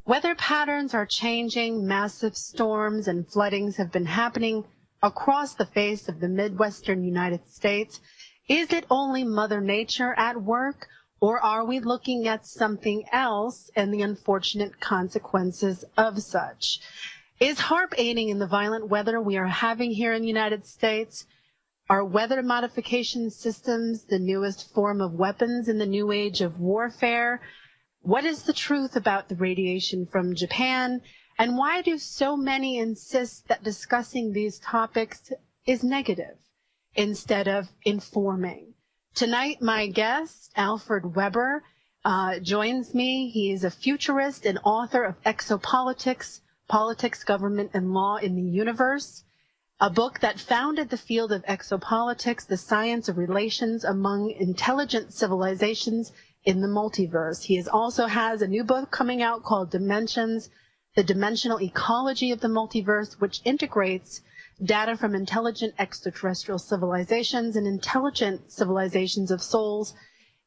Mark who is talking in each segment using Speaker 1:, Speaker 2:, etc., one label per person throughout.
Speaker 1: Weather patterns are changing. Massive storms and floodings have been happening across the face of the Midwestern United States. Is it only Mother Nature at work, or are we looking at something else and the unfortunate consequences of such? Is HAARP aiding in the violent weather we are having here in the United States? Are weather modification systems the newest form of weapons in the new age of warfare? What is the truth about the radiation from Japan? And why do so many insist that discussing these topics is negative instead of informing? Tonight, my guest, Alfred Webre, joins me. He is a futurist and author of Exopolitics, Politics, Government, and Law in the Universe, a book that founded the field of exopolitics, the science of relations among intelligent civilizations in the multiverse. He also has a new book coming out called Dimensions, the Dimensional Ecology of the Multiverse, which integrates data from intelligent extraterrestrial civilizations and intelligent civilizations of souls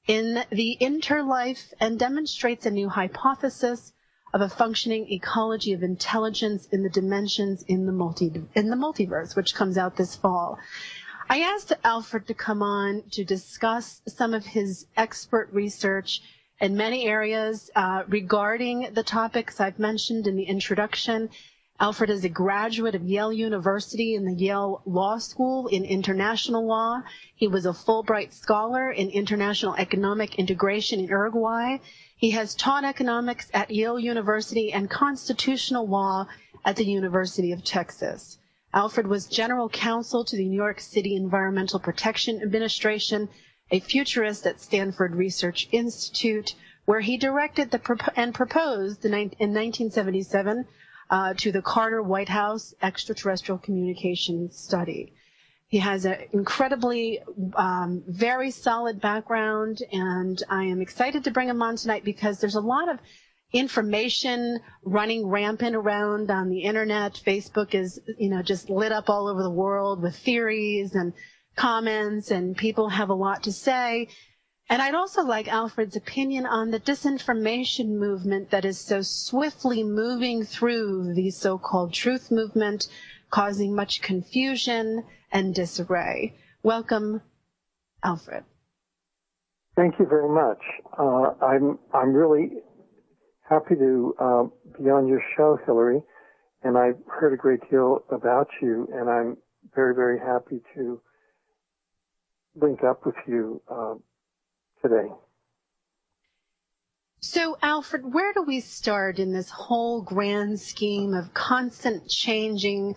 Speaker 1: in the interlife and demonstrates a new hypothesis of a functioning ecology of intelligence in the dimensions in the multiverse, which comes out this fall. I asked Alfred to come on to discuss some of his expert research in many areas regarding the topics I've mentioned in the introduction. Alfred is a graduate of Yale University and the Yale Law School in International Law. He was a Fulbright Scholar in International Economic Integration in Uruguay. He has taught economics at Yale University and constitutional law at the University of Texas. Alfred was general counsel to the New York City Environmental Protection Administration, a futurist at Stanford Research Institute, where he directed and proposed in 1977 to the Carter White House extraterrestrial communication study. He has an incredibly, very solid background, and I am excited to bring him on tonight because there's a lot of information running rampant around on the internet. Facebook is, just lit up all over the world with theories and comments, and people have a lot to say. And I'd also like Alfred's opinion on the disinformation movement that is so swiftly moving through the so-called truth movement, causing much confusion and disarray. Welcome, Alfred.
Speaker 2: Thank you very much. I'm really happy to be on your show, Hillary, and I've heard a great deal about you, and I'm very, very happy to link up with you today.
Speaker 1: So, Alfred, where do we start in this whole grand scheme of constant changing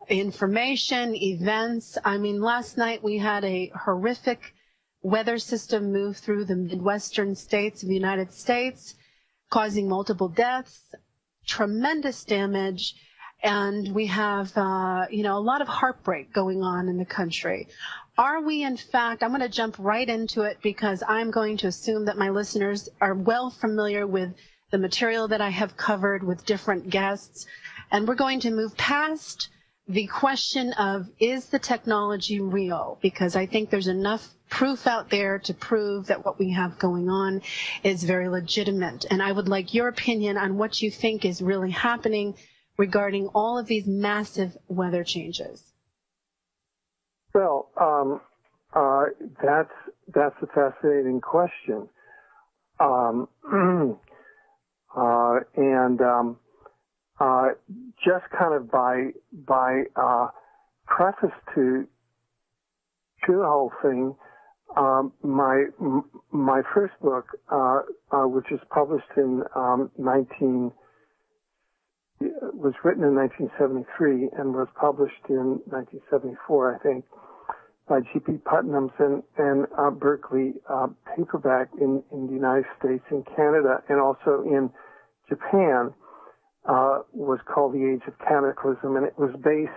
Speaker 1: information, events? I mean, last night we had a horrific weather system move through the Midwestern states of the United States, causing multiple deaths, tremendous damage, and we have, a lot of heartbreak going on in the country. Are we, in fact, I'm going to jump right into it because I'm going to assume that my listeners are well familiar with the material that I have covered with different guests, and we're going to move past the question of, is the technology real? Because I think there's enough proof out there to prove that what we have going on is very legitimate. And I would like your opinion on what you think is really happening regarding all of these massive weather changes.
Speaker 2: Well, that's a fascinating question. Just kind of by preface to the whole thing, my first book, which was published in was written in 1973 and was published in 1974, I think, by G.P. Putnam's and Berkeley paperback in the United States and Canada and also in Japan, was called The Age of Cataclysm, and it was based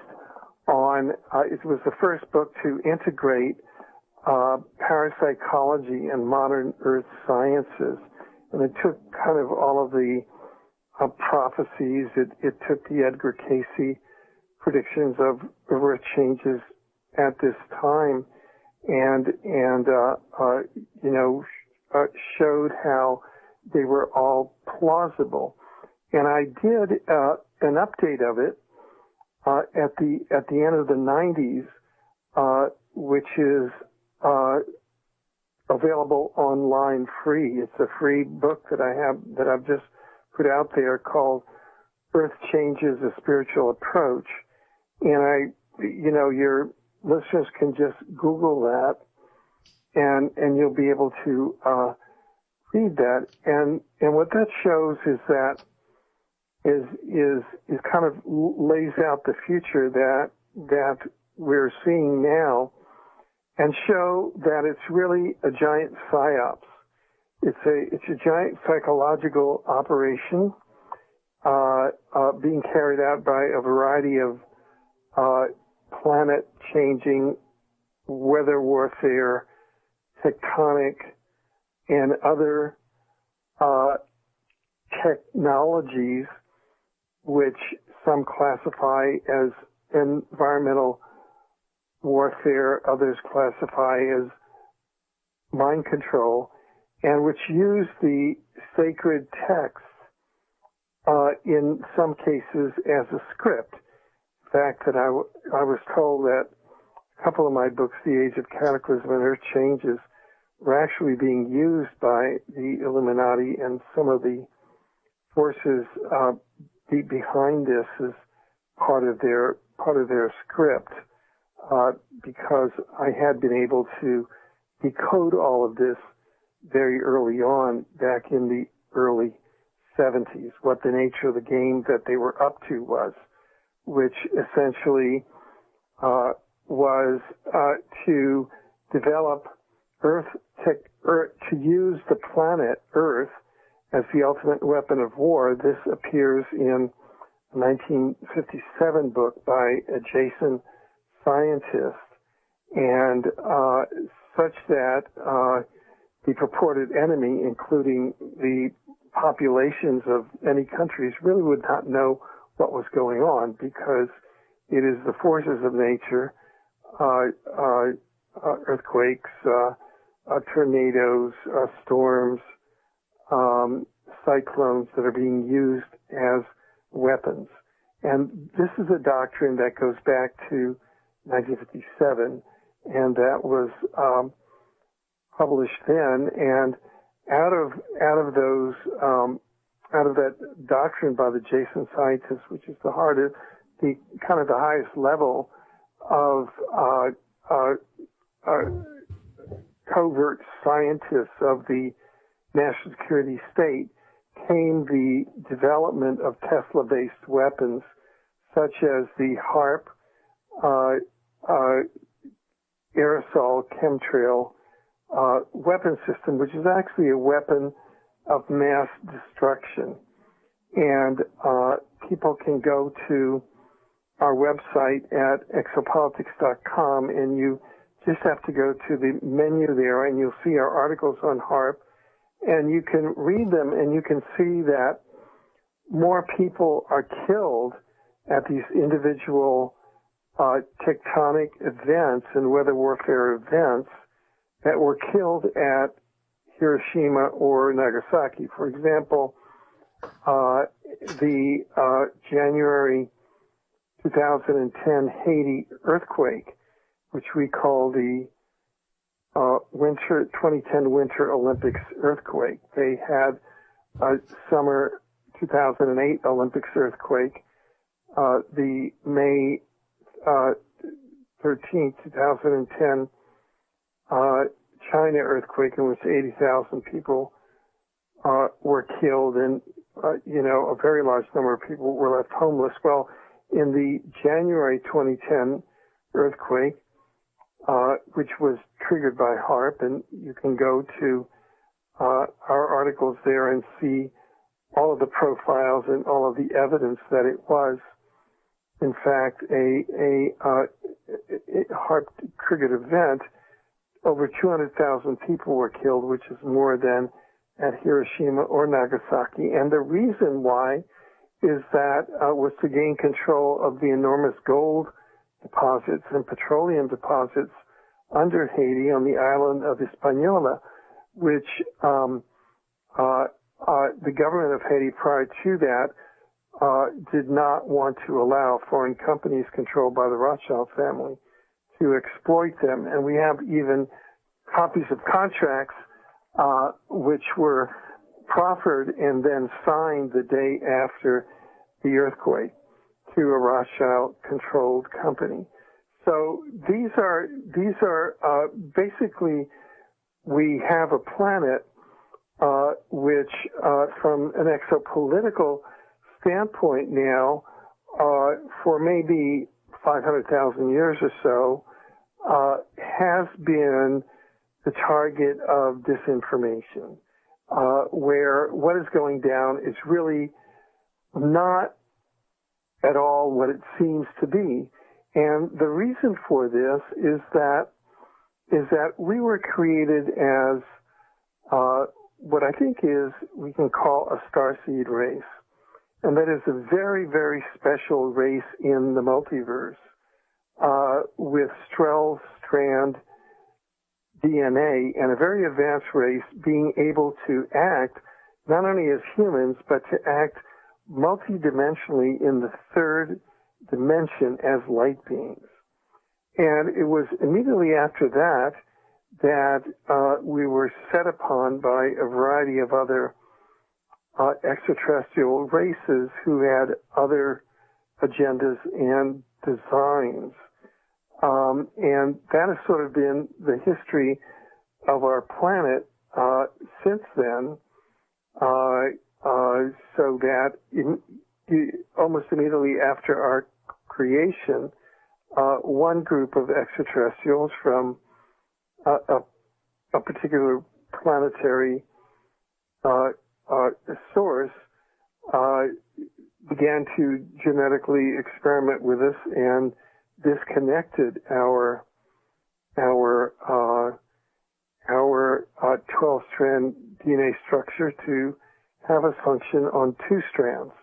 Speaker 2: on, it was the first book to integrate parapsychology and modern earth sciences. And it took kind of all of the prophecies. It took the Edgar Cayce predictions of earth changes at this time and showed how they were all plausible. And I did an update of it at the end of the 90s, which is available online free. It's a free book that I've just put out there called Earth Changes: A Spiritual Approach. And your listeners can just Google that, and you'll be able to read that. And what that shows is that is kind of lays out the future that we're seeing now, and show that it's really a giant psyops. It's a giant psychological operation being carried out by a variety of planet-changing weather warfare, tectonic, and other technologies, which some classify as environmental warfare, others classify as mind control, and which use the sacred texts in some cases as a script. In fact, that I was told that a couple of my books, The Age of Cataclysm and Earth Changes, were actually being used by the Illuminati and some of the forces behind this as part of their script, because I had been able to decode all of this very early on, back in the early 70s, what the nature of the game that they were up to was, which essentially was to develop to use the planet Earth as the ultimate weapon of war. This appears in a 1957 book by a Jason scientist, and such that the purported enemy, including the populations of many countries, really would not know what was going on, because it is the forces of nature, earthquakes, tornadoes, storms, cyclones, that are being used as weapons. And this is a doctrine that goes back to 1957, and that was published then. And out of that doctrine by the Jason scientists, which is the highest level of covert scientists of the national security state, came the development of Tesla-based weapons, such as the HARP aerosol chemtrail weapon system, which is actually a weapon of mass destruction. And people can go to our website at exopolitics.com, and you just have to go to the menu there, and you'll see our articles on HARP, and you can read them, and you can see that more people are killed at these individual tectonic events and weather warfare events that were killed at Hiroshima or Nagasaki. For example, the January 2010 Haiti earthquake, which we call the 2010 Winter Olympics earthquake. They had a summer 2008 Olympics earthquake, the May 13, 2010 China earthquake, in which 80,000 people were killed, and a very large number of people were left homeless. Well, in the January 2010 earthquake, which was triggered by HARP, and you can go to our articles there and see all of the profiles and all of the evidence that it was, in fact, a HARP-triggered event. Over 200,000 people were killed, which is more than at Hiroshima or Nagasaki. And the reason why is that was to gain control of the enormous gold deposits and petroleum deposits under Haiti on the island of Hispaniola, which the government of Haiti prior to that did not want to allow foreign companies controlled by the Rothschild family to exploit them. And we have even copies of contracts which were proffered and then signed the day after the earthquake to a Rothschild-controlled company. So these are basically, we have a planet which, from an exopolitical standpoint now, for maybe 500,000 years or so, has been the target of disinformation, where what is going down is really not at all what it seems to be. And the reason for this is that we were created as what I think is we can call a starseed race. And that is a very, very special race in the multiverse, with strand DNA and a very advanced race being able to act not only as humans, but to act multidimensionally in the third dimension as light beings. And it was immediately after that we were set upon by a variety of other extraterrestrial races who had other agendas and designs. And that has sort of been the history of our planet since then, so that almost immediately after our creation, one group of extraterrestrials from a particular planetary source began to genetically experiment with us and disconnected our 12-strand DNA structure to have us function on 2 strands.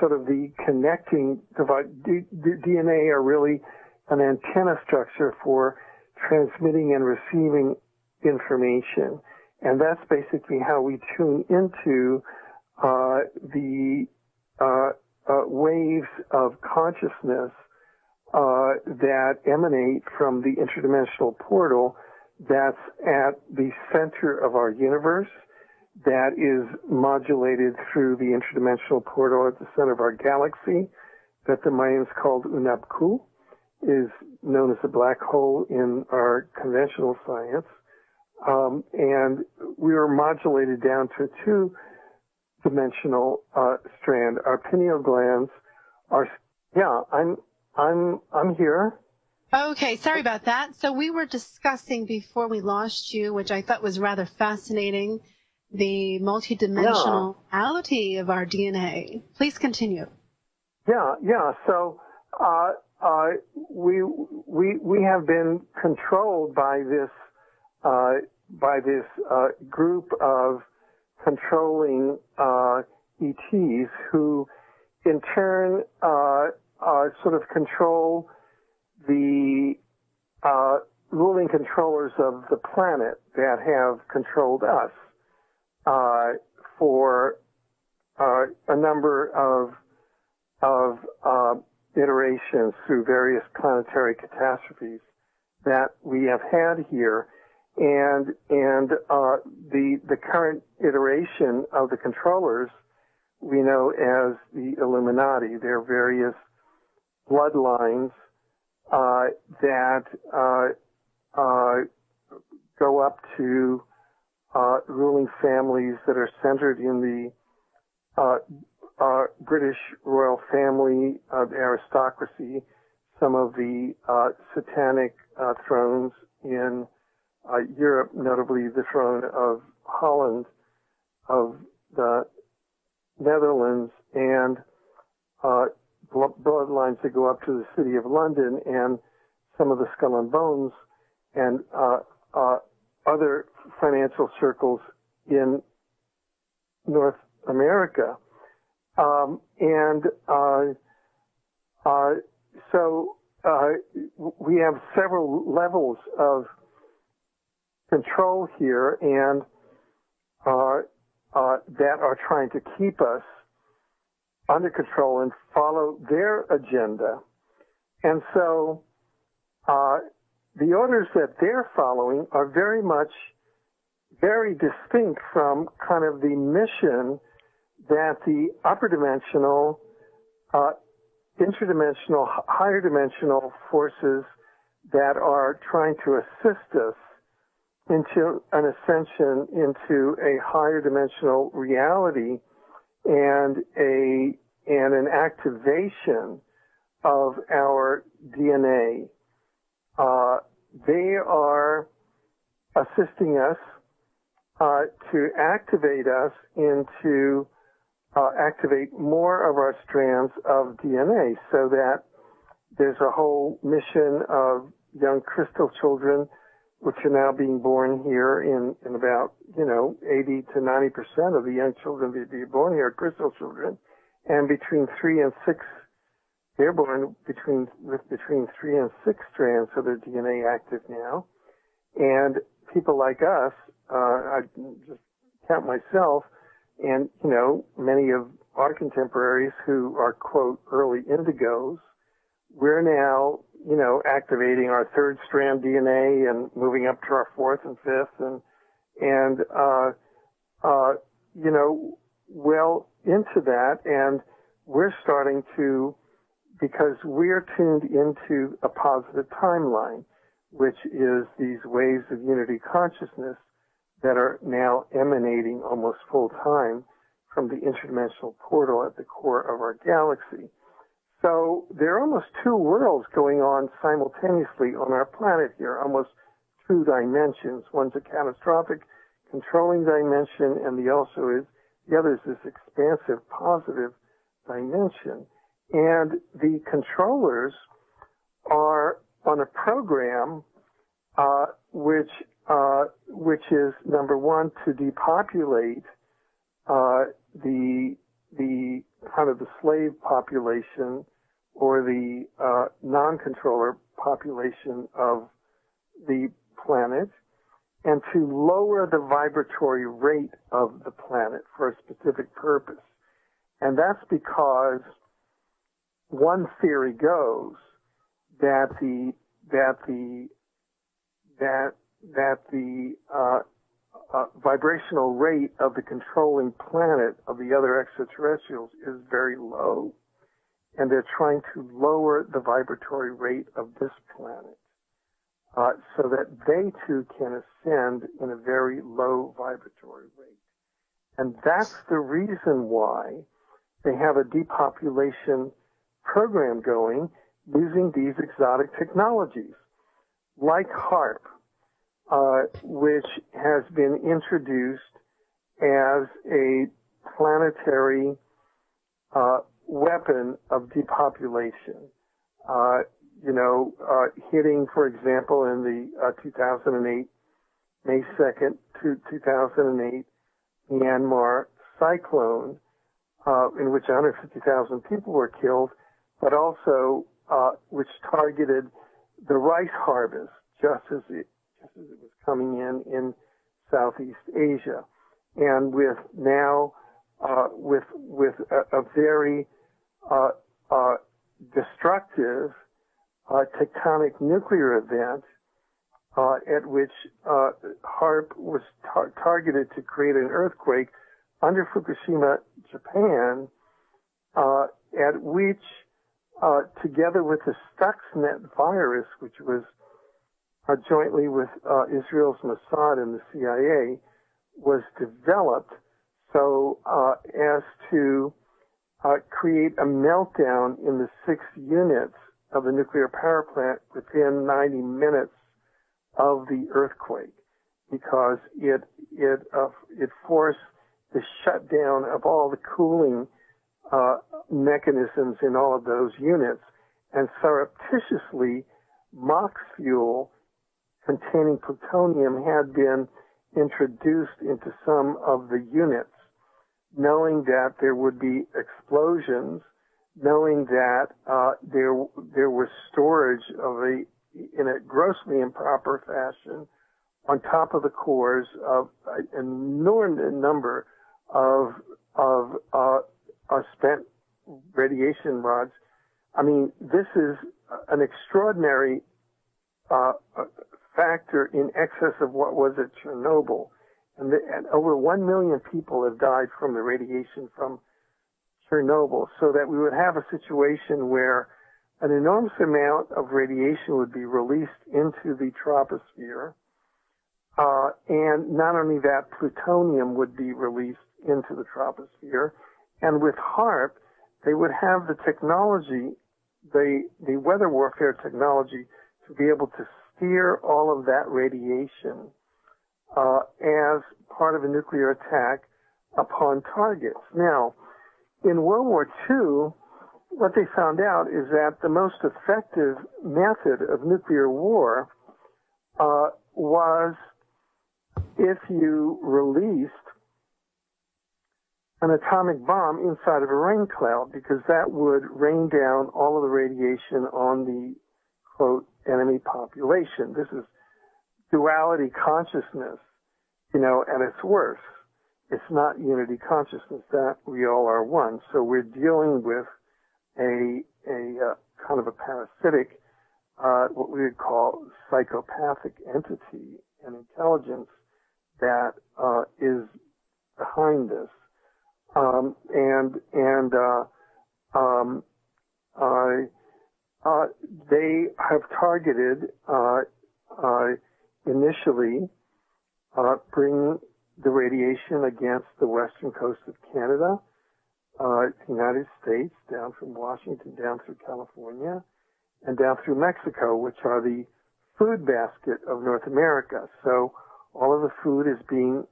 Speaker 2: Sort of the connecting DNA are really an antenna structure for transmitting and receiving information. And that's basically how we tune into the waves of consciousness that emanate from the interdimensional portal that's at the center of our universe, that is modulated through the interdimensional portal at the center of our galaxy, that the Mayans called Unapku, is known as a black hole in our conventional science. And we were modulated down to a 2-dimensional strand. Our pineal glands are, I'm here.
Speaker 1: Okay, sorry about that. So we were discussing before we lost you, which I thought was rather fascinating, the multidimensionality of our DNA. Please continue.
Speaker 2: Yeah. So we have been controlled by this group of controlling ETs who, in turn, sort of control the ruling controllers of the planet that have controlled us for a number of iterations through various planetary catastrophes that we have had here. And the current iteration of the controllers we know as the Illuminati. There are various bloodlines that go up to ruling families that are centered in the British royal family of aristocracy, some of the satanic thrones in Europe, notably the throne of Holland, of the Netherlands, and bloodlines that go up to the city of London, and some of the Skull and Bones, and other financial circles in North America. So we have several levels of control here, and that are trying to keep us under control and follow their agenda. And so the orders that they're following are very distinct from kind of the mission that the upper dimensional, interdimensional, higher dimensional forces that are trying to assist us into an ascension into a higher dimensional reality and an activation of our DNA. They are assisting us to activate us into activate more of our strands of DNA, so that there's a whole mission of young crystal children, which are now being born here in about 80 to 90% of the young children that are born here are crystal children, and between 3 and 6. They're born with between 3 and 6 strands of their DNA active now. And people like us, I just count myself, and, many of our contemporaries who are, quote, early indigos, we're now, activating our 3rd strand DNA and moving up to our 4th and 5th well into that. And we're starting to, because we're tuned into a positive timeline, which is these waves of unity consciousness that are now emanating almost full time from the interdimensional portal at the core of our galaxy. So there are almost 2 worlds going on simultaneously on our planet here, almost 2 dimensions. One's a catastrophic controlling dimension, and the other is this expansive positive dimension. And the controllers are on a program which is, number one, to depopulate the kind of the slave population or the non-controller population of the planet, and to lower the vibratory rate of the planet for a specific purpose. And that's because one theory goes that the vibrational rate of the controlling planet of the other extraterrestrials is very low, and they're trying to lower the vibratory rate of this planet so that they too can ascend in a very low vibratory rate. And that's the reason why they have a depopulation program going using these exotic technologies, like HARP, which has been introduced as a planetary weapon of depopulation. Hitting, for example, in the 2008, May 2nd, 2008 Myanmar cyclone, in which 150,000 people were killed, but also which targeted the rice harvest just as it was coming in Southeast Asia, and with now with a very destructive tectonic nuclear event at which HARP was targeted to create an earthquake under Fukushima, Japan, at which, together with the Stuxnet virus, which was jointly with Israel's Mossad and the CIA, was developed so as to create a meltdown in the 6 units of the nuclear power plant within 90 minutes of the earthquake, because it forced the shutdown of all the cooling mechanisms in all of those units, and surreptitiously MOX fuel containing plutonium had been introduced into some of the units, knowing that there would be explosions, knowing that there was storage in a grossly improper fashion on top of the cores of an enormous number of spent radiation rods. I mean, this is an extraordinary factor in excess of what was at Chernobyl. And over 1 million people have died from the radiation from Chernobyl, so that we would have a situation where an enormous amount of radiation would be released into the troposphere, and not only that, plutonium would be released into the troposphere, and with HAARP, they would have the technology, the weather warfare technology, to be able to steer all of that radiation as part of a nuclear attack upon targets. Now, in World War II, what they found out is that the most effective method of nuclear war was if you released an atomic bomb inside of a rain cloud, because that would rain down all of the radiation on the, quote, enemy population. This is duality consciousness, at its worst. It's not unity consciousness that we all are one. So we're dealing with a kind of a parasitic, what we would call psychopathic entity and intelligence that is behind this. They have targeted initially bringing the radiation against the western coast of Canada, the United States, down from Washington, down through California, and down through Mexico, which are the food basket of North America. So all of the food is being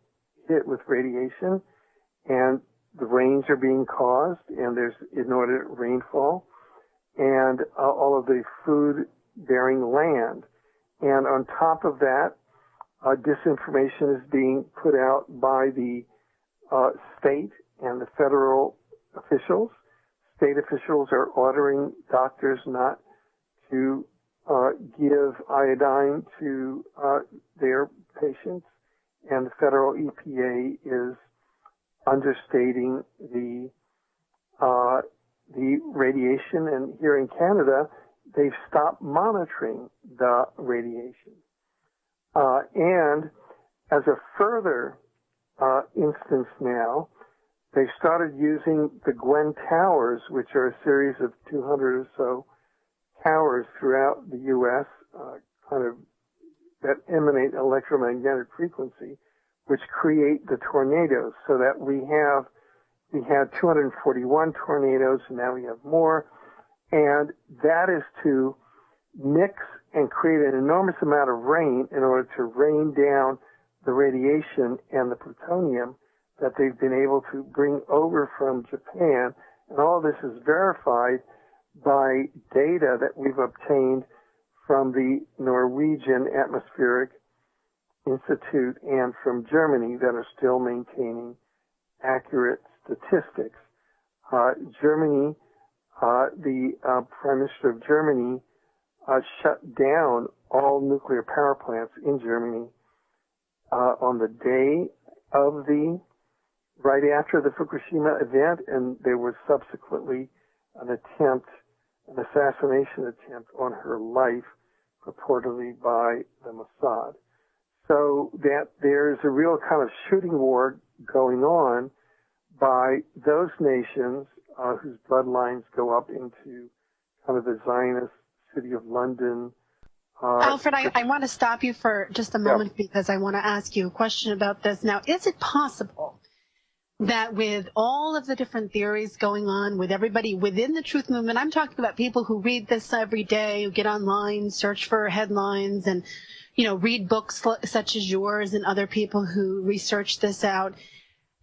Speaker 2: hit with radiation, and the rains are being caused, and there's inordinate rainfall, and all of the food-bearing land. And on top of that, disinformation is being put out by the state and the federal officials. State officials are ordering doctors not to give iodine to their patients, and the federal EPA is understating the radiation. And here in Canada, they've stopped monitoring the radiation. And as a further instance now, they started using the Gwen Towers, which are a series of 200 or so towers throughout the U.S., kind of that emanate electromagnetic frequency, which create the tornadoes. So that we had 241 tornadoes, and now we have more. And that is to mix and create an enormous amount of rain in order to rain down the radiation and the plutonium that they've been able to bring over from Japan. And all this is verified by data that we've obtained from the Norwegian Atmospheric Institute and from Germany that are still maintaining accurate statistics. Germany, the Prime Minister of Germany shut down all nuclear power plants in Germany on the day of right after the Fukushima event, and there was subsequently an assassination attempt on her life, purportedly by the Mossad. So that there's a real kind of shooting war going on by those nations whose bloodlines go up into kind of the Zionist city of London.
Speaker 1: Alfred, I want to stop you for just a moment because I want to ask you a question about this. Now, is it possible that with all of the different theories going on, with everybody within the truth movement, I'm talking about people who read this every day, who get online, search for headlines, and, read books such as yours and other people who research this out.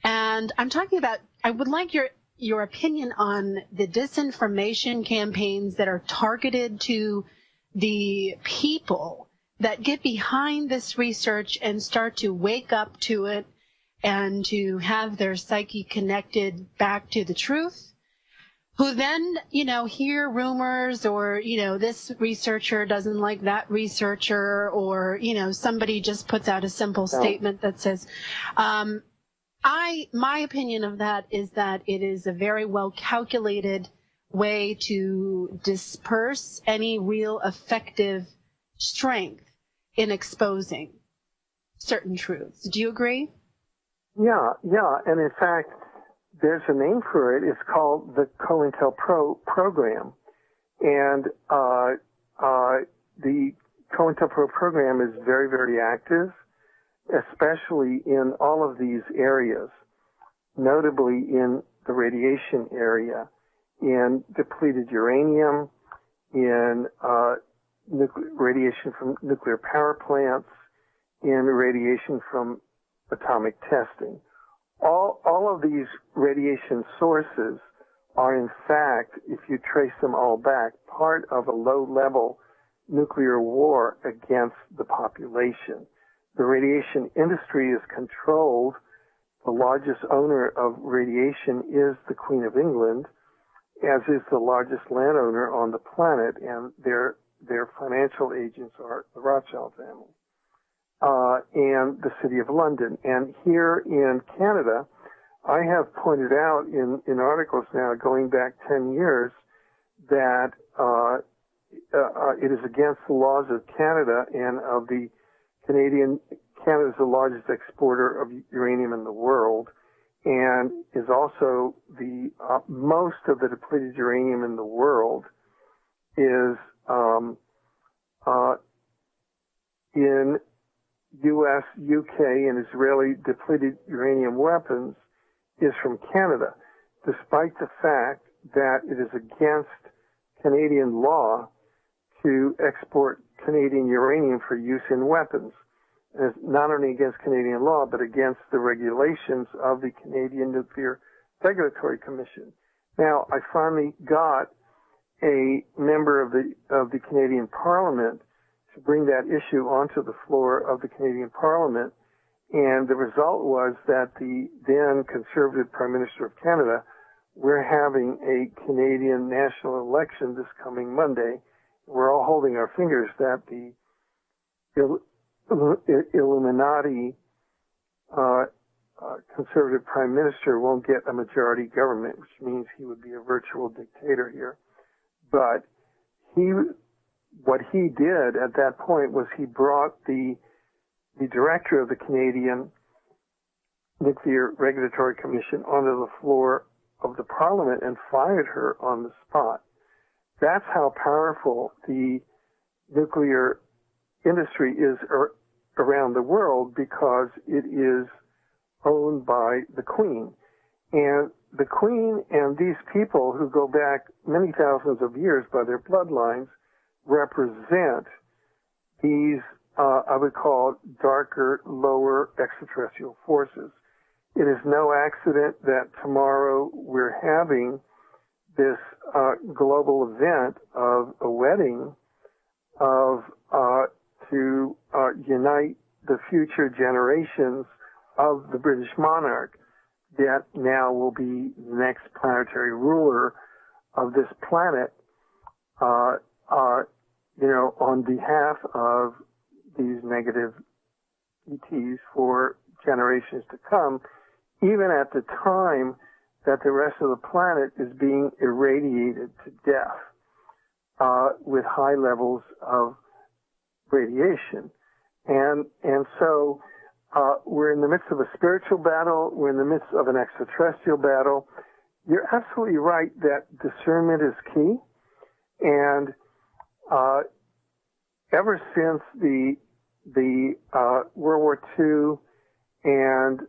Speaker 1: And I'm talking about, I would like your opinion on the disinformation campaigns that are targeted to the people that get behind this research and start to wake up to it and to have their psyche connected back to the truth, who then, hear rumors or, this researcher doesn't like that researcher, or, somebody just puts out a simple statement that says, My opinion of that is that it is a very well calculated way to disperse any real effective strength in exposing certain truths. Do you agree?
Speaker 2: Yeah. And in fact, there's a name for it. It's called the COINTELPRO program. And the COINTELPRO program is very, very active, especially in all of these areas, notably in the radiation area, in depleted uranium, in radiation from nuclear power plants, in radiation from atomic testing. All of these radiation sources are, in fact, if you trace them all back, part of a low-level nuclear war against the population. The radiation industry is controlled. The largest owner of radiation is the Queen of England, as is the largest landowner on the planet, and their financial agents are the Rothschild family, and the City of London. And here in Canada, I have pointed out in articles now going back 10 years that it is against the laws of Canada and of the Canada is the largest exporter of uranium in the world, and is also the most of the depleted uranium in the world is in U.S., UK, and Israeli depleted uranium weapons is from Canada, despite the fact that it is against Canadian law to export Canadian uranium for use in weapons. And it's not only against Canadian law, but against the regulations of the Canadian Nuclear Regulatory Commission. Now, I finally got a member of the Canadian Parliament to bring that issue onto the floor of the Canadian Parliament, and the result was that the then Conservative Prime Minister of Canada, we're having a Canadian national election this coming Monday. We're all holding our fingers that the Illuminati Conservative Prime Minister won't get a majority government, which means he would be a virtual dictator here. But what he did at that point was he brought the director of the Canadian Nuclear Regulatory Commission onto the floor of the Parliament and fired her on the spot. That's how powerful the nuclear industry is around the world, because it is owned by the Queen. And the Queen and these people who go back many thousands of years by their bloodlines represent these, I would call, darker, lower extraterrestrial forces. It is no accident that tomorrow we're having this global event of a wedding to unite the future generations of the British monarch that now will be the next planetary ruler of this planet, on behalf of these negative ETs for generations to come, even at the time that the rest of the planet is being irradiated to death with high levels of radiation. And so we're in the midst of a spiritual battle. We're in the midst of an extraterrestrial battle. You're absolutely right that discernment is key. And ever since the World War II and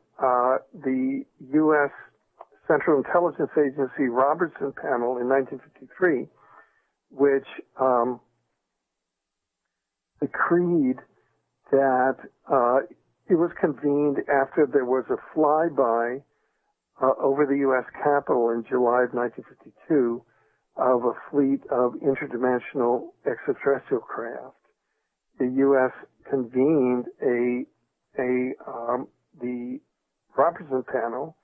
Speaker 2: the U.S. Central Intelligence Agency Robertson panel in 1953, which decreed that it was convened after there was a flyby over the U.S. Capitol in July of 1952 of a fleet of interdimensional extraterrestrial craft. The U.S. convened the Robertson panel,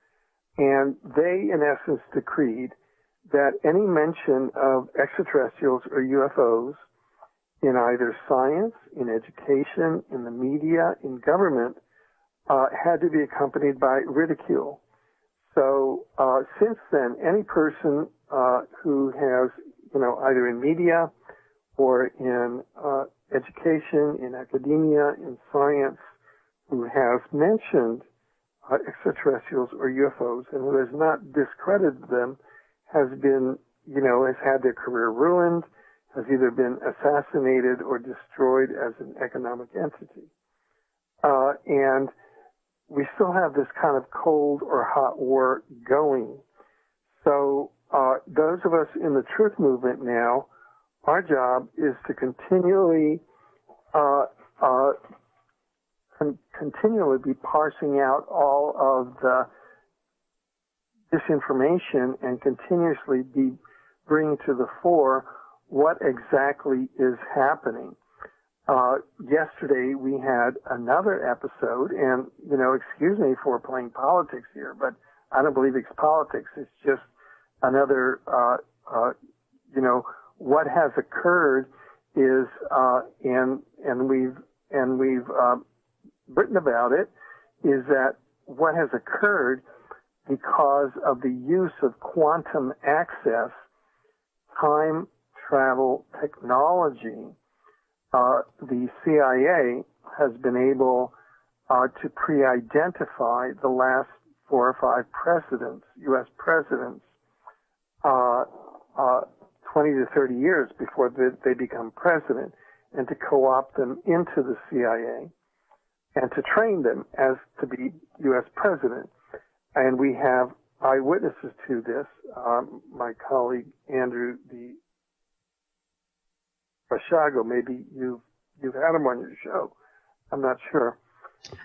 Speaker 2: and they, in essence, decreed that any mention of extraterrestrials or UFOs in either science, in education, in the media, in government, had to be accompanied by ridicule. So since then, any person who has, either in media or in education, in academia, in science, who has mentioned extraterrestrials or UFOs and who has not discredited them has been, has had their career ruined, has either been assassinated or destroyed as an economic entity. And we still have this kind of cold or hot war going. So those of us in the truth movement now, our job is to continually be parsing out all of the disinformation and continuously be bringing to the fore what exactly is happening. Yesterday we had another episode, and, excuse me for playing politics here, but I don't believe it's politics. It's just another, what has occurred is, and we've written about it, is that what has occurred because of the use of quantum access, time travel technology, the CIA has been able to pre-identify the last 4 or 5 presidents, U.S. presidents, 20 to 30 years before they become president, and to co-opt them into the CIA and to train them as to be U.S. president. And we have eyewitnesses to this. My colleague Andrew Bashago, maybe you've had him on your show. I'm not sure.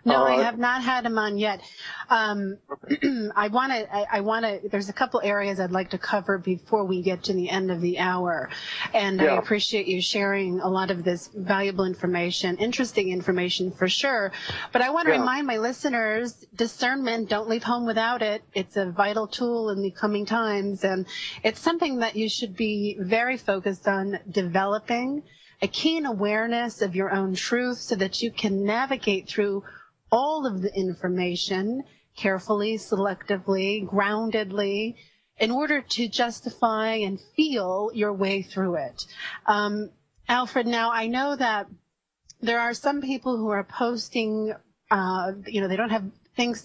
Speaker 1: No, I have not had him on yet. I want to, there's a couple areas I'd like to cover before we get to the end of the hour. And I appreciate you sharing a lot of this valuable information, interesting information for sure. But I want to remind my listeners, discernment, don't leave home without it. It's a vital tool in the coming times. And it's something that you should be very focused on developing, a keen awareness of your own truth so that you can navigate through all of the information carefully, selectively, groundedly, in order to justify and feel your way through it. Alfred, now I know that there are some people who are posting, they don't have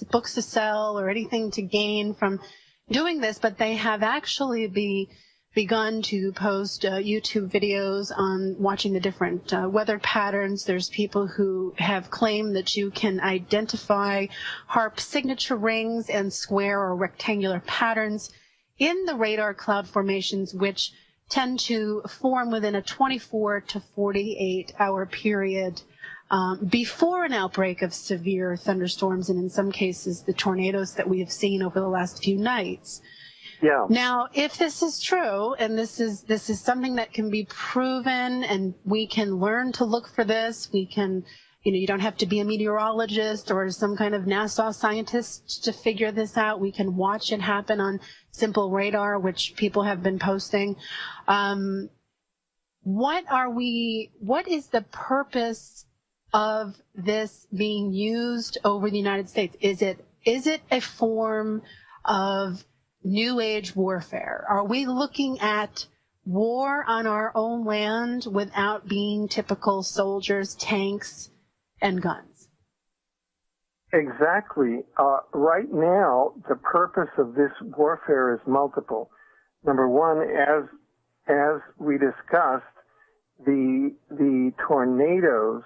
Speaker 1: books to sell or anything to gain from doing this, but they have actually begun to post YouTube videos on watching the different weather patterns. There's people who have claimed that you can identify HAARP signature rings and square or rectangular patterns in the radar cloud formations, which tend to form within a 24 to 48 hour period before an outbreak of severe thunderstorms, and in some cases the tornadoes that we have seen over the last few nights. Yeah. Now, if this is true, and this is something that can be proven, and we can learn to look for this, we can, you don't have to be a meteorologist or some kind of NASA scientist to figure this out. We can watch it happen on simple radar, which people have been posting. What is the purpose of this being used over the United States? Is it a form of New Age warfare? Are we looking at war on our own land without being typical soldiers, tanks, and guns?
Speaker 2: Exactly. Right now, the purpose of this warfare is multiple. Number one, as we discussed, the tornadoes,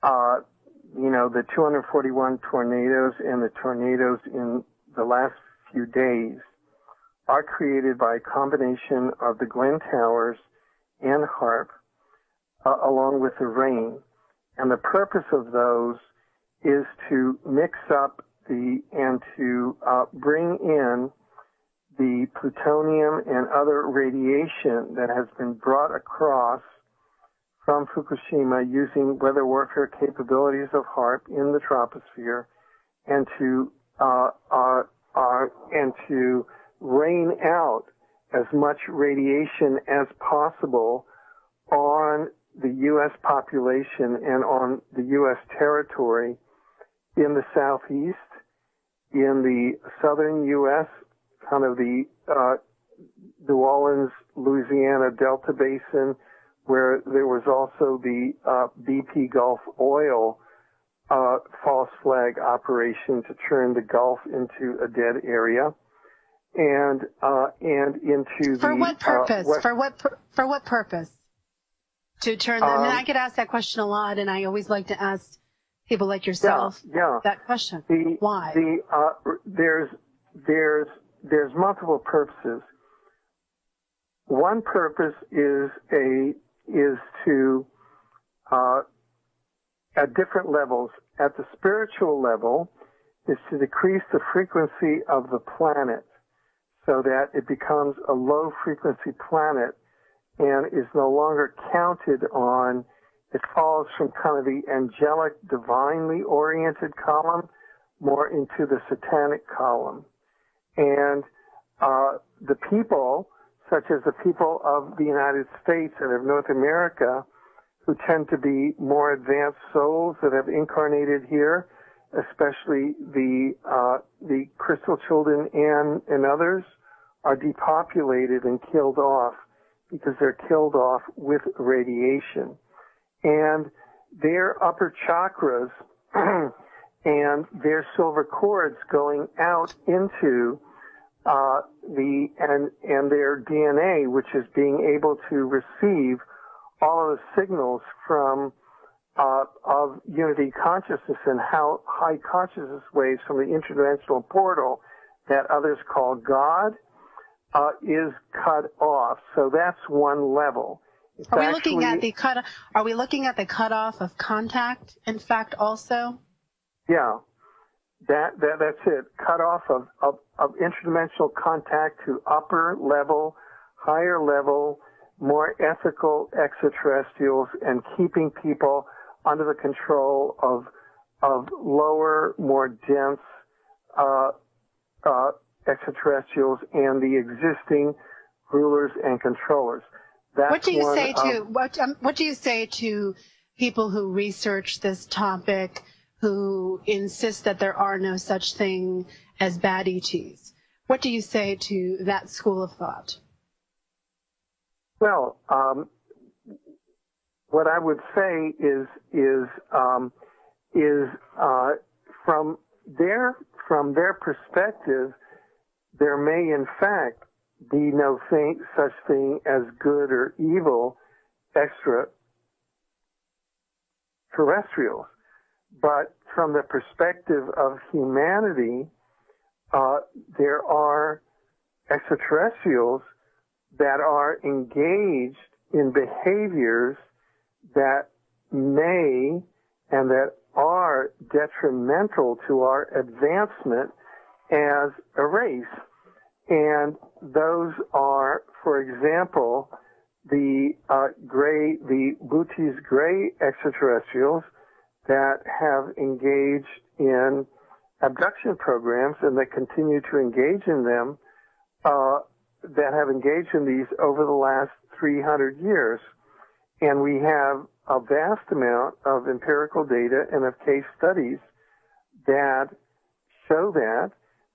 Speaker 2: the 241 tornadoes and the tornadoes in the last few days are created by a combination of the Glen Towers and HAARP, along with the rain. And the purpose of those is to mix up and to bring in the plutonium and other radiation that has been brought across from Fukushima using weather warfare capabilities of HAARP in the troposphere, and to rain out as much radiation as possible on the U.S. population and on the U.S. territory in the southeast, in the southern U.S., kind of the New Orleans, Louisiana Delta Basin, where there was also the BP Gulf oil false flag operation to turn the Gulf into a dead area, and into
Speaker 1: for what purpose? For what purpose? To turn them. And I get asked that question a lot, and I always like to ask people like yourself that question. Why?
Speaker 2: There's multiple purposes. One purpose is to at different levels. At the spiritual level, is to decrease the frequency of the planet so that it becomes a low frequency planet and is no longer counted on. It falls from kind of the angelic, divinely oriented column more into the satanic column. And the people, such as the people of the United States and of North America, who tend to be more advanced souls that have incarnated here, especially the crystal children and others, are depopulated and killed off because they're killed off with radiation. And their upper chakras and their silver cords going out into and their DNA, which is being able to receive all of the signals from of unity consciousness and how high consciousness waves from the interdimensional portal that others call God is cut off. So that's one level.
Speaker 1: Are we looking at the cutoff of contact, in fact, also?
Speaker 2: Yeah, that's it. Cutoff of interdimensional contact to upper level, higher level, more ethical extraterrestrials, and keeping people under the control of lower, more dense extraterrestrials and the existing rulers and controllers.
Speaker 1: What do you say to people who research this topic, who insist that there are no such thing as bad ETs? What do you say to that school of thought?
Speaker 2: Well, what I would say is from their perspective, there may in fact be no such thing as good or evil extraterrestrials. But from the perspective of humanity, there are extraterrestrials that are engaged in behaviors that may and that are detrimental to our advancement as a race. And those are, for example, the Bootes Gray extraterrestrials that have engaged in abduction programs and that continue to engage in them, that have engaged in these over the last 300 years. And we have a vast amount of empirical data and of case studies that show that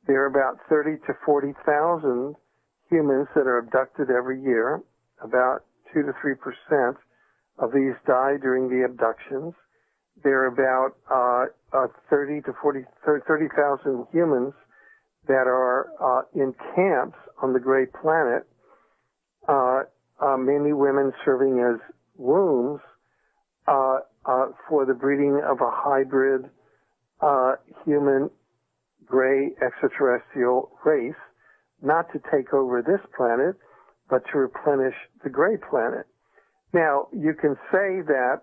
Speaker 2: there are about 30 to 40,000 humans that are abducted every year. About 2 to 3% of these die during the abductions. There are about 30,000 humans that are in camps on the Gray Planet, mainly women serving as wombs for the breeding of a hybrid human gray extraterrestrial race, not to take over this planet, but to replenish the Gray Planet. Now, you can say that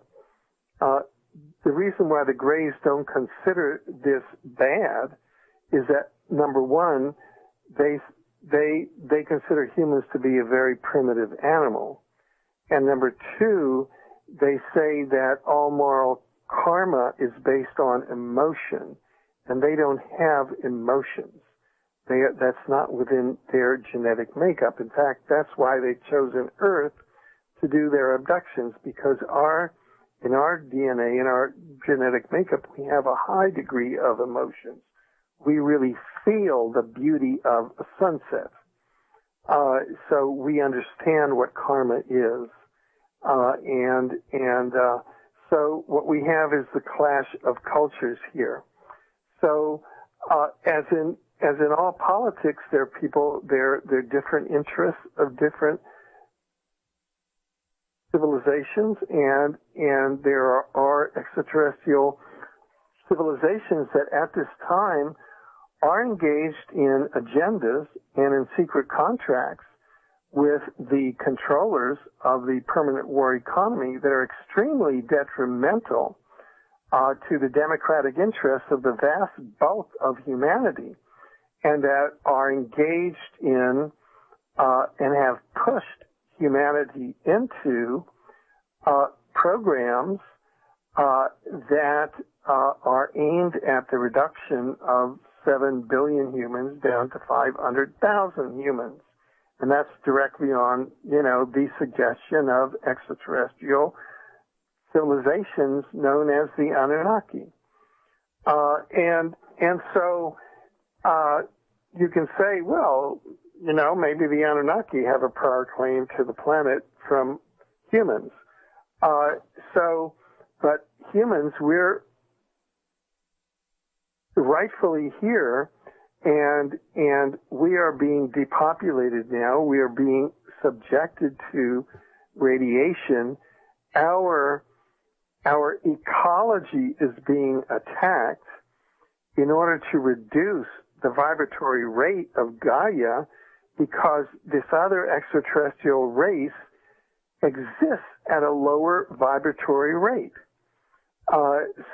Speaker 2: the reason why the Greys don't consider this bad is that, number one, they consider humans to be a very primitive animal. And number two, they say that all moral karma is based on emotion, and they don't have emotions. That's not within their genetic makeup. In fact, that's why they've chosen Earth to do their abductions, because our in our DNA, in our genetic makeup, we have a high degree of emotions. We really feel the beauty of a sunset. So we understand what karma is. So what we have is the clash of cultures here. So, as in all politics, there are people, there are different interests of different civilizations, and there are extraterrestrial civilizations that at this time are engaged in agendas and in secret contracts with the controllers of the permanent war economy that are extremely detrimental to the democratic interests of the vast bulk of humanity, and that are engaged in and have pushed humanity into programs that are aimed at the reduction of 7 billion humans down to 500,000 humans. And that's directly on, the suggestion of extraterrestrial civilizations known as the Anunnaki. And so you can say, well, maybe the Anunnaki have a prior claim to the planet from humans. But humans, we're rightfully here, and we are being depopulated now. We are being subjected to radiation. Our ecology is being attacked in order to reduce the vibratory rate of Gaia, because this other extraterrestrial race exists at a lower vibratory rate.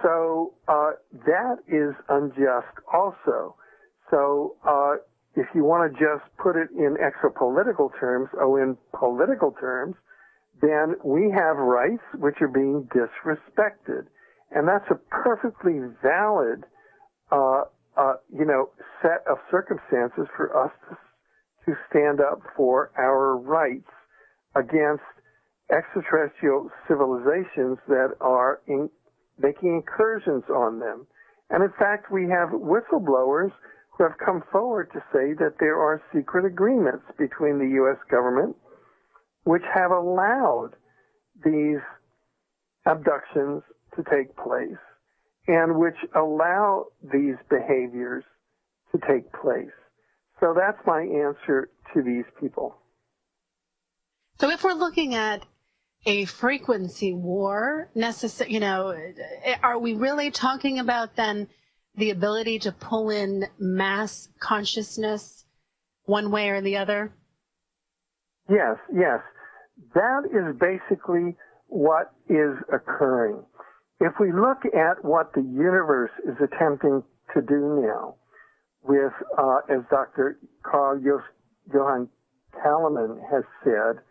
Speaker 2: So that is unjust also. So if you want to just put it in exopolitical terms, or in political terms, then we have rights which are being disrespected. And that's a perfectly valid, set of circumstances for us to stand up for our rights against extraterrestrial civilizations that are making incursions on them. And in fact, we have whistleblowers who have come forward to say that there are secret agreements between the U.S. government which have allowed these abductions to take place and which allow these behaviors to take place. So that's my answer to these people.
Speaker 1: So if we're looking at a frequency war, are we really talking about then the ability to pull in mass consciousness one way or the other?
Speaker 2: Yes. That is basically what is occurring. If we look at what the universe is attempting to do now with, as Dr. Carl Johan Kalaman has said,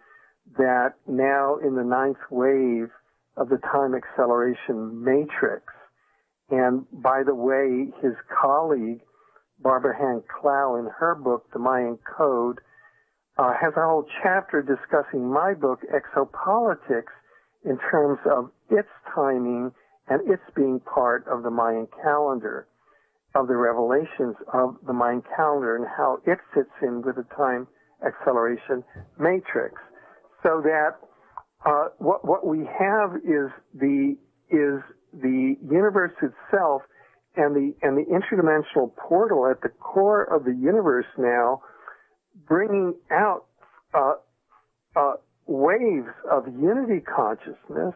Speaker 2: that now in the 9th wave of the time acceleration matrix, and by the way, his colleague, Barbara Hand Clow, in her book, The Mayan Code, has a whole chapter discussing my book, Exopolitics, in terms of its timing and its being part of the Mayan calendar, of the revelations of the Mayan calendar and how it fits in with the time acceleration matrix. So that what we have is the universe itself and the interdimensional portal at the core of the universe now, bringing out waves of unity consciousness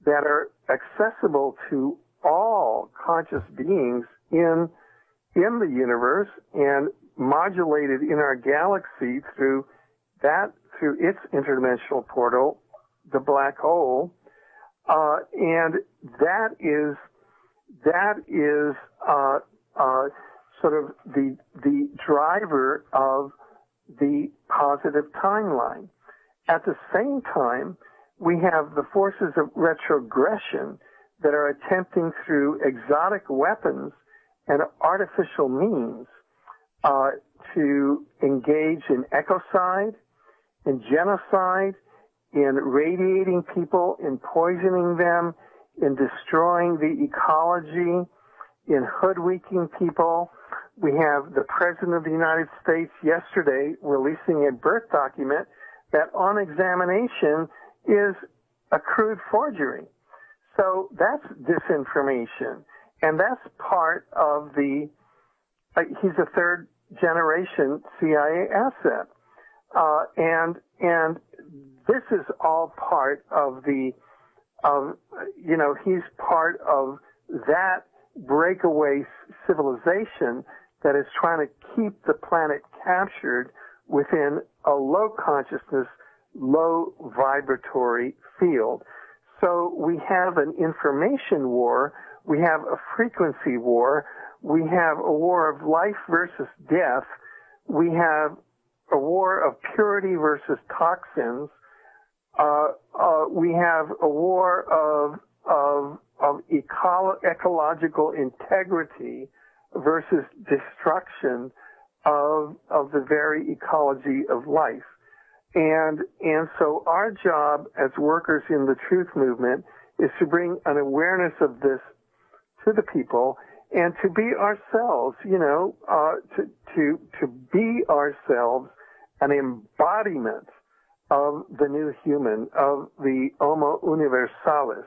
Speaker 2: that are accessible to all conscious beings in the universe and modulated in our galaxy through its interdimensional portal, the black hole, and that is sort of the driver of the positive timeline. At the same time, we have the forces of retrogression that are attempting through exotic weapons and artificial means to engage in ecocide, in genocide, in radiating people, in poisoning them, in destroying the ecology, in hoodwinking people. We have the President of the United States yesterday releasing a birth document that on examination is a crude forgery. So that's disinformation. And that's part of the, he's a third generation CIA asset. And this is all part of he's part of that breakaway civilization that is trying to keep the planet captured within a low consciousness, low vibratory field. So we have an information war, we have a frequency war, we have a war of life versus death, we have a war of purity versus toxins, we have a war of ecological integrity versus destruction of the very ecology of life. And so our job as workers in the truth movement is to bring an awareness of this to the people and to be ourselves, to be ourselves an embodiment of the new human, of the Homo Universalis,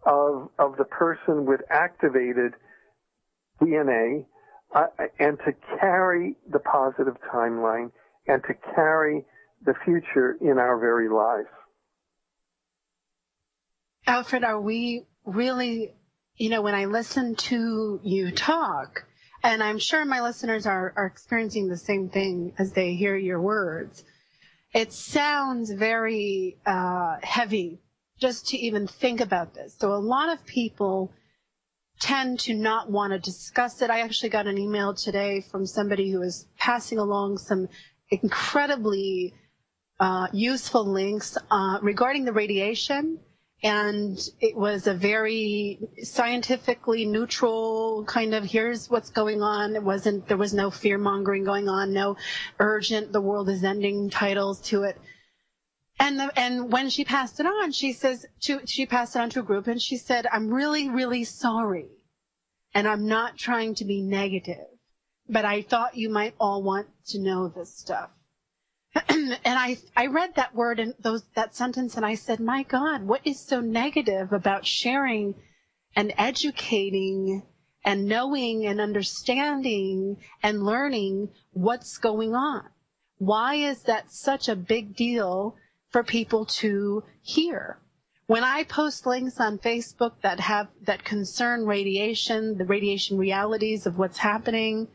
Speaker 2: of the person with activated DNA, and to carry the positive timeline and to carry the future in our very lives.
Speaker 1: Alfred, are we really, when I listen to you talk, and I'm sure my listeners are experiencing the same thing as they hear your words, it sounds very heavy just to even think about this. So a lot of people tend to not want to discuss it. I actually got an email today from somebody who was passing along some incredibly useful links regarding the radiation, and it was a very scientifically neutral kind of, here's what's going on. There was no fear mongering going on, no urgent, the world is ending titles to it. And when she passed it on, she passed it on to a group, and she said, I'm really, really sorry, and I'm not trying to be negative, but I thought you might all want to know this stuff. And I read that word and that sentence, and I said, my God, what is so negative about sharing and educating and knowing and understanding and learning what's going on? Why is that such a big deal for people to hear? When I post links on Facebook that concern radiation, the radiation realities of what's happening,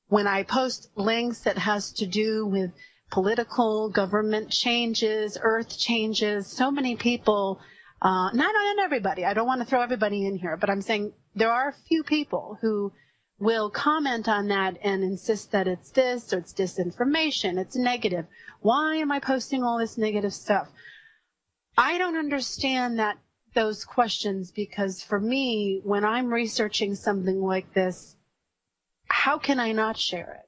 Speaker 1: when I post links that has to do with political government changes, earth changes, so many people, not everybody, I don't want to throw everybody in here, but I'm saying there are a few people who will comment on that and insist that it's this or it's disinformation, it's negative. Why am I posting all this negative stuff? I don't understand those questions, because for me, when I'm researching something like this, how can I not share it?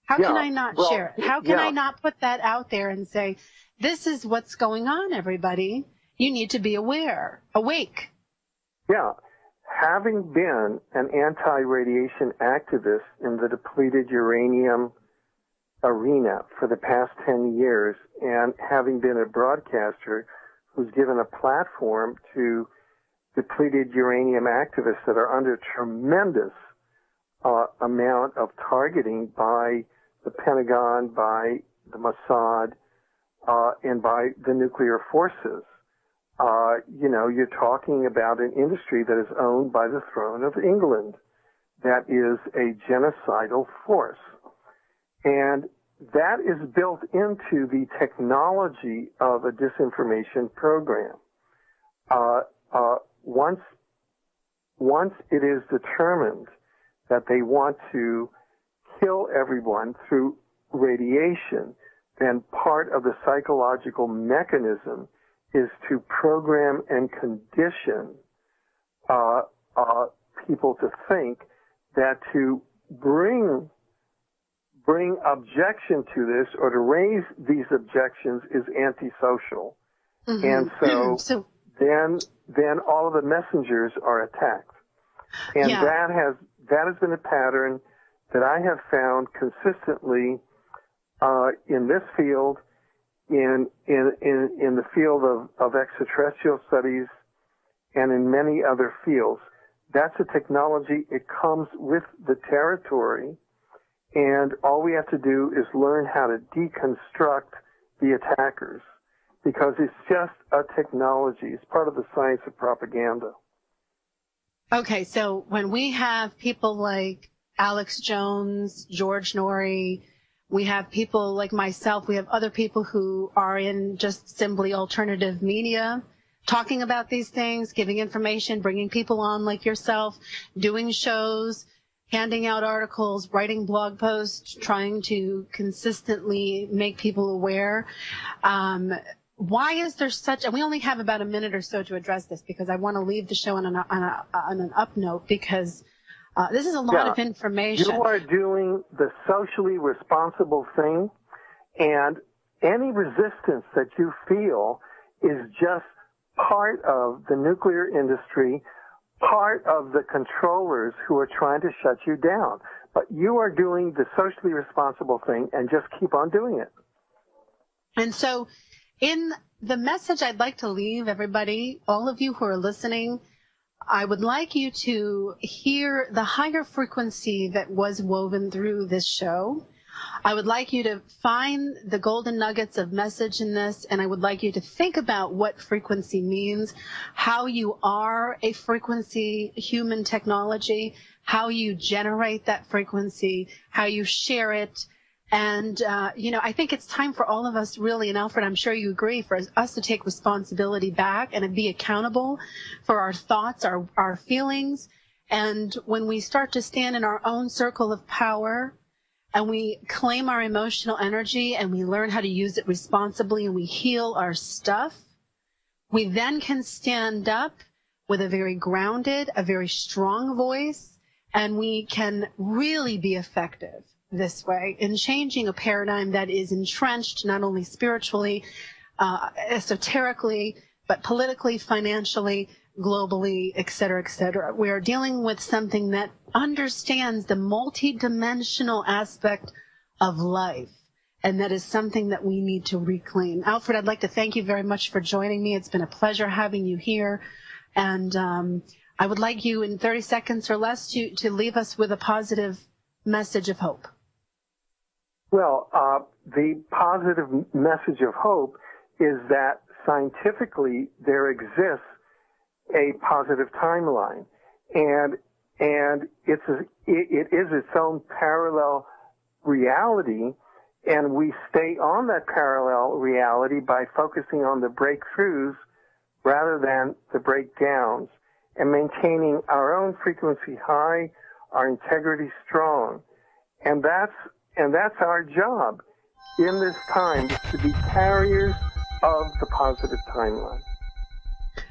Speaker 1: How can I not share it? How can I not put that out there and say, this is what's going on, everybody. You need to be awake.
Speaker 2: Yeah. Having been an anti-radiation activist in the depleted uranium arena for the past 10 years, and having been a broadcaster who's given a platform to depleted uranium activists that are under tremendous amount of targeting by the Pentagon, by the Mossad, and by the nuclear forces. You're talking about an industry that is owned by the throne of England, that is a genocidal force. And that is built into the technology of a disinformation program. Once it is determined that they want to kill everyone through radiation, then part of the psychological mechanism is to program and condition people to think that to bring objection to this or to raise these objections is antisocial. Mm-hmm. And so then all of the messengers are attacked. And that has been a pattern that I have found consistently in this field, in the field of extraterrestrial studies, and in many other fields. That's a technology. It comes with the territory, and all we have to do is learn how to deconstruct the attackers, because it's just a technology. It's part of the science of propaganda.
Speaker 1: Okay, so when we have people like Alex Jones, George Norrie, we have people like myself, we have other people who are in just simply alternative media, talking about these things, giving information, bringing people on like yourself, doing shows, handing out articles, writing blog posts, trying to consistently make people aware. Why is there such, and we only have about a minute or so to address this, because I want to leave the show on an up note, because this is a lot of information.
Speaker 2: You are doing the socially responsible thing, and any resistance that you feel is just part of the nuclear industry, part of the controllers who are trying to shut you down. But you are doing the socially responsible thing, and just keep on doing it.
Speaker 1: And so, in the message I'd like to leave everybody, all of you who are listening, I would like you to hear the higher frequency that was woven through this show. I would like you to find the golden nuggets of message in this, and I would like you to think about what frequency means, how you are a frequency human technology, how you generate that frequency, how you share it. And, I think it's time for all of us really, and Alfred, I'm sure you agree, for us to take responsibility back and be accountable for our thoughts, our feelings. And when we start to stand in our own circle of power and we claim our emotional energy and we learn how to use it responsibly and we heal our stuff, we then can stand up with a very grounded, a very strong voice, and we can really be effective this way in changing a paradigm that is entrenched not only spiritually, esoterically, but politically, financially, globally, et cetera, et cetera. We are dealing with something that understands the multidimensional aspect of life, and that is something that we need to reclaim. Alfred, I'd like to thank you very much for joining me. It's been a pleasure having you here, and I would like you in 30 seconds or less to leave us with a positive message of hope.
Speaker 2: Well, the positive message of hope is that scientifically there exists a positive timeline, and it is its own parallel reality, and we stay on that parallel reality by focusing on the breakthroughs rather than the breakdowns, and maintaining our own frequency high, our integrity strong, and that's our job in this time, to be carriers of the positive timeline.